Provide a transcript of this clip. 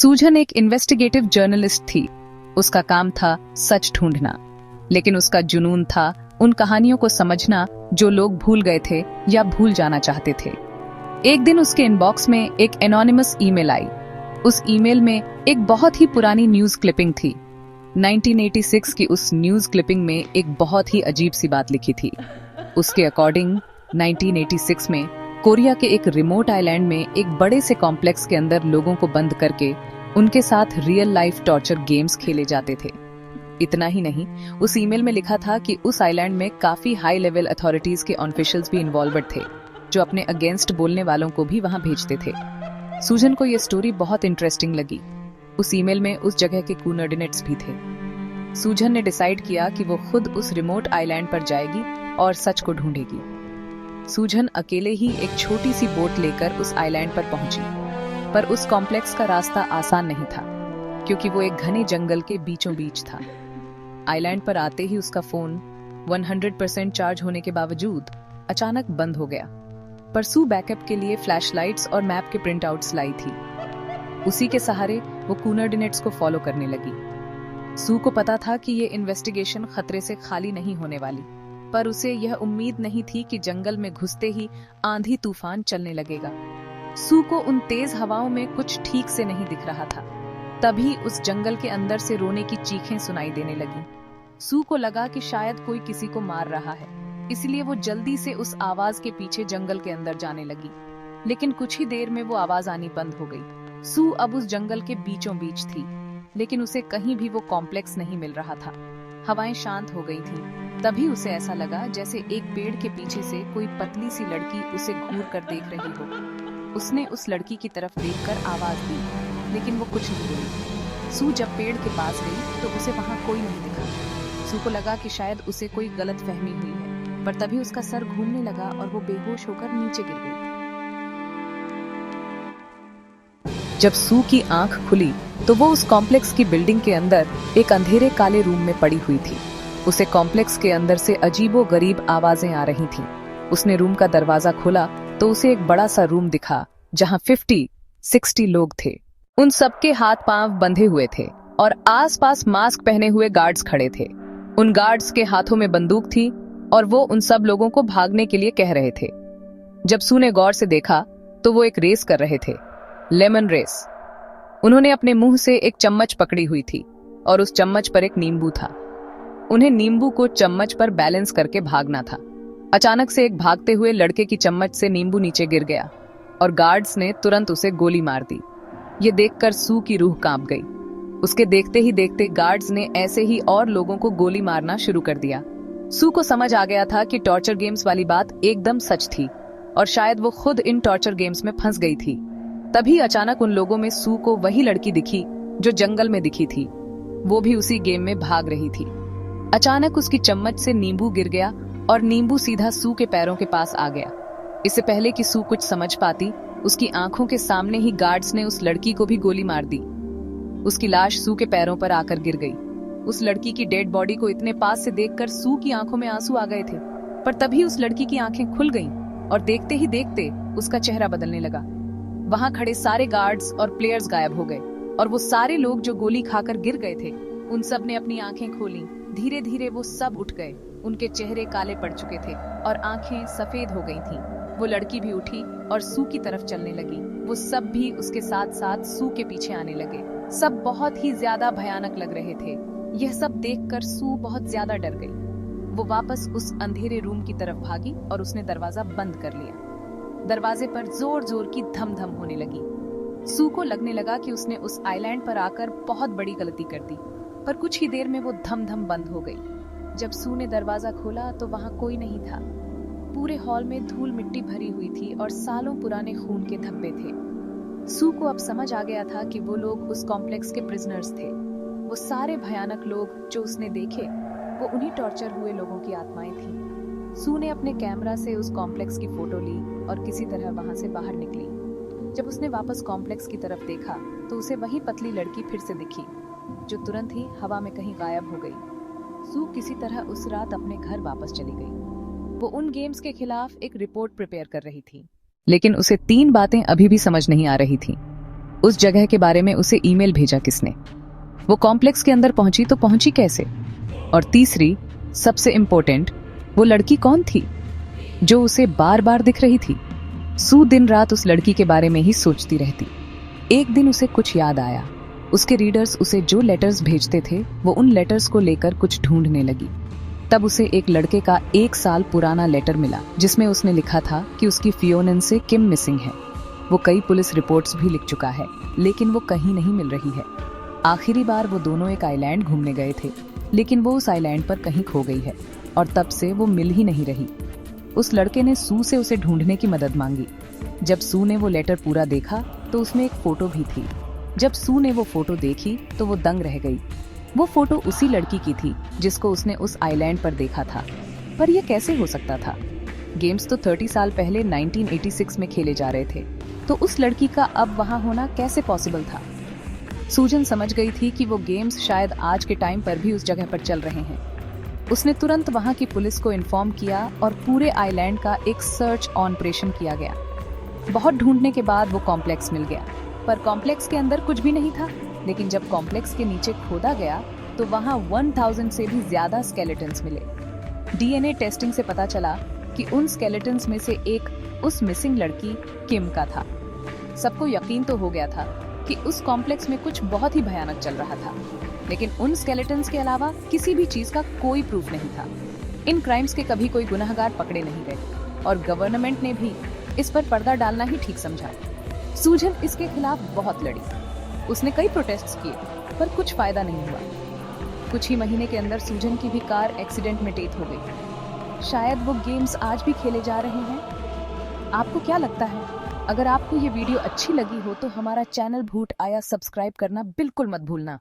सूजन एक investigative journalist थी। उसका काम था सच ढूंढना, लेकिन उसका जुनून था उन कहानियों को समझना जो लोग भूल गए थे या भूल जाना चाहते थे। एक दिन उसके इनबॉक्स में एक एनोनिमस ईमेल आई। उस ईमेल में एक बहुत ही पुरानी न्यूज क्लिपिंग थी। 1986 की उस न्यूज क्लिपिंग में एक बहुत ही अजीब सी बात लिखी थी। उसके अकॉर्डिंग 1986 में कोरिया के एक रिमोट आइलैंड में एक बड़े से कॉम्प्लेक्स के अंदर लोगों को बंद करके उनके साथ रियल लाइफ टॉर्चर गेम्स खेले जाते थे। इतना ही नहीं, उस ईमेल में लिखा था कि उस आइलैंड में काफी हाई लेवल अथॉरिटीज के ऑफिशियल्स भी इन्वॉल्वड थे, जो अपने अगेंस्ट बोलने वालों को भी वहां भेजते थे। सूजन को यह स्टोरी बहुत इंटरेस्टिंग लगी। उस ईमेल में उस जगह के कोऑर्डिनेट्स भी थे। सूजन ने डिसाइड किया कि वो खुद उस रिमोट आइलैंड पर जाएगी और सच को ढूंढेगी। सूजन अकेले ही एक छोटी सी बोट लेकर उस आइलैंड पर पहुंची, पर उस कॉम्प्लेक्स का रास्ता आसान नहीं था, क्योंकि वो एक घने जंगल के बीचों बीच था। आइलैंड पर आते ही उसका फोन 100% चार्ज होने के बावजूद अचानक बंद हो गया। पर सू बैकअप के लिए फ्लैशलाइट्स और मैप के प्रिंट आउट्स लाई थी। उसी के सहारे वो कोऑर्डिनेट्स को फॉलो करने लगी। सू को पता था कि ये इन्वेस्टिगेशन खतरे से खाली नहीं होने वाली, पर उसे यह उम्मीद नहीं थी कि जंगल में घुसते ही आंधी तूफान चलने लगेगा। सू को उन तेज हवाओं में कुछ ठीक से नहीं दिख रहा था। तभी उस जंगल के अंदर से रोने की चीखें सुनाई देने लगी। सू को लगा कि शायद कोई किसी को मार रहा है, इसलिए वो जल्दी से उस आवाज के पीछे जंगल के अंदर जाने लगी। लेकिन कुछ ही देर में वो आवाज आनी बंद हो गई। सू अब उस जंगल के बीचों बीच थी, लेकिन उसे कहीं भी वो कॉम्प्लेक्स नहीं मिल रहा था। हवाएं शांत हो गई थीं। तभी उसे ऐसा लगा जैसे एक पेड़ के पीछे से कोई पतली सी लड़की उसे घूर कर देख रही हो। उसने उस लड़की की तरफ देखकर आवाज दी, लेकिन वो कुछ नहीं बोली। सू जब पेड़ के पास गई तो उसे वहां कोई नहीं दिखा। सू को लगा कि शायद उसे कोई गलत फहमी हुई है, पर तभी उसका सर घूमने लगा और वो बेहोश होकर नीचे गिर गई। जब सू की आंख खुली तो वो उस कॉम्प्लेक्स की बिल्डिंग के अंदर एक अंधेरे काले रूम में पड़ी हुई थी। उसे कॉम्प्लेक्स के अंदर से अजीबो गरीब आवाजें आ रही थीं। उसने रूम का दरवाजा खोला तो उसे एक बड़ा सा रूम दिखा, जहां 50-60 लोग थे। उन सबके हाथ पांव बंधे हुए थे और आसपास मास्क पहने हुए गार्ड्स खड़े थे। उन गार्ड्स के हाथों में बंदूक थी और वो उन सब लोगों को भागने के लिए कह रहे थे। जब सू ने गौर से देखा तो वो एक रेस कर रहे थे, लेमन रेस। उन्होंने अपने मुंह से एक चम्मच पकड़ी हुई थी और उस चम्मच पर एक नींबू था। उन्हें नींबू को चम्मच पर बैलेंस करके भागना था। अचानक से एक भागते हुए लड़के की चम्मच से नींबू नीचे गिर गया और गार्ड्स ने तुरंत उसे गोली मार दी। ये देखकर सू की रूह कांप गई। उसके देखते ही देखते गार्ड्स ने ऐसे ही और लोगों को गोली मारना शुरू कर दिया। सू को समझ आ गया था कि टॉर्चर गेम्स वाली बात एकदम सच थी और शायद वो खुद इन टॉर्चर गेम्स में फंस गई थी। तभी अचानक उन लोगों में सू को वही लड़की दिखी जो जंगल में दिखी थी। वो भी उसी गेम में भाग रही थी। अचानक उसकी चम्मच से नींबू गिर गया और नींबू सीधा सू के पैरों के पास आ गया। इससे पहले कि सू कुछ समझ पाती, उसकी आंखों के सामने ही गार्ड्स ने उस लड़की को भी गोली मार दी। उसकी लाश सू के पैरों पर आकर गिर गई। उस लड़की की डेड बॉडी को इतने पास से देखकर सू की आंखों में आंसू आ गए थे। पर तभी उस लड़की की आंखें खुल गईं और देखते ही देखते उसका चेहरा बदलने लगा। वहां खड़े सारे गार्ड्स और प्लेयर्स गायब हो गए और वो सारे लोग जो गोली खाकर गिर गए थे, उन सब ने अपनी आंखें खोली। धीरे धीरे वो सब उठ गए। उनके चेहरे काले पड़ चुके थे और आंखें सफेद हो गई थीं। वो लड़की भी उठी और सू की तरफ चलने लगी। वो सब भी उसके साथ साथ सू के पीछे आने लगे। सब बहुत ही ज्यादा भयानक लग रहे थे। यह सब देखकर सू बहुत ज्यादा डर गई। वो वापस उस अंधेरे रूम की तरफ भागी और उसने दरवाजा बंद कर लिया। दरवाजे पर जोर जोर की धम धम होने लगी। सू को लगने लगा कि उसने उस आइलैंड पर आकर बहुत बड़ी गलती कर दी, पर कुछ ही देर में वो धम धम बंद हो गई। जब सू ने दरवाजा खोला तो वहां कोई नहीं था। पूरे हॉल में धूल मिट्टी भरी हुई थी और सालों पुराने खून के धब्बे थे। सू को अब समझ आ गया था कि वो लोग उस कॉम्प्लेक्स के प्रिजनर्स थे। वो सारे भयानक लोग जो उसने देखे, वो उन्हीं टॉर्चर हुए लोगों की आत्माएं थीं। सू ने अपने कैमरा से उस कॉम्प्लेक्स की फोटो ली और किसी तरह वहां से बाहर निकली। जब उसने वापस कॉम्प्लेक्स की तरफ देखा तो उसे वही पतली लड़की फिर से दिखी, जो तुरंत ही हवा में कहीं गायब हो गई। सू किसी तरह उस रात अपने घर वापस चली गई। वो उन गेम्स के खिलाफ एक रिपोर्ट प्रिपेयर कर रही थी, लेकिन उसे 3 बातें अभी भी समझ नहीं आ रही थीं। उस जगह के बारे में उसे ईमेल भेजा किसने, वो कॉम्प्लेक्स के अंदर पहुंची तो पहुंची कैसे, और तीसरी सबसे इंपॉर्टेंट, वो लड़की कौन थी जो उसे बार बार दिख रही थी। सू दिन रात उस लड़की के बारे में ही सोचती रहती। एक दिन उसे कुछ याद आया। उसके रीडर्स उसे जो लेटर्स भेजते थे वो उन लेटर्स को लेकर कुछ ढूंढने लगी। तब उसे एक लड़के का 1 साल पुराना लेटर मिला जिसमें उसने लिखा था कि उसकी फियोनन से किम मिसिंग है। वो कई पुलिस रिपोर्ट्स भी लिख चुका है लेकिन वो कहीं नहीं मिल रही है। आखिरी बार वो दोनों एक आइलैंड घूमने गए थे लेकिन वो उस आइलैंड पर कहीं खो गई है और तब से वो मिल ही नहीं रही। उस लड़के ने सू से उसे ढूंढने की मदद मांगी। जब सू ने वो लेटर पूरा देखा तो उसमें एक फोटो भी थी। जब सू ने वो फोटो देखी तो वो दंग रह गई। वो फोटो उसी लड़की की थी जिसको उसने उस आइलैंड पर देखा था। पर यह कैसे हो सकता था? गेम्स तो 30 साल पहले 1986 में खेले जा रहे थे, तो उस लड़की का अब वहां होना कैसे पॉसिबल था? सूजन समझ गई थी कि वो गेम्स शायद आज के टाइम पर भी उस जगह पर चल रहे हैं। उसने तुरंत वहां की पुलिस को इन्फॉर्म किया और पूरे आइलैंड का एक सर्च ऑपरेशन किया गया। बहुत ढूंढने के बाद वो कॉम्प्लेक्स मिल गया, पर कॉम्प्लेक्स के अंदर कुछ भी नहीं था। लेकिन जब कॉम्प्लेक्स के नीचे खोदा गया तो वहां 1000 से भी ज्यादा स्केलेटन्स मिले। डीएनए टेस्टिंग से पता चला कि उन स्केलेटन्स में से एक उस मिसिंग लड़की किम का था। सबको यकीन तो हो गया था कि उस कॉम्प्लेक्स में कुछ बहुत ही भयानक चल रहा था, लेकिन उन स्केलेटन्स के अलावा किसी भी चीज का कोई प्रूफ नहीं था। इन क्राइम्स के कभी कोई गुनहगार पकड़े नहीं गए और गवर्नमेंट ने भी इस पर पर्दा डालना ही ठीक समझा। सूजन इसके खिलाफ बहुत लड़ी। उसने कई प्रोटेस्ट्स किए पर कुछ फायदा नहीं हुआ। कुछ ही महीने के अंदर सूजन की भी कार एक्सीडेंट में डेथ हो गई। शायद वो गेम्स आज भी खेले जा रहे हैं। आपको क्या लगता है? अगर आपको ये वीडियो अच्छी लगी हो तो हमारा चैनल भूत आया सब्सक्राइब करना बिल्कुल मत भूलना।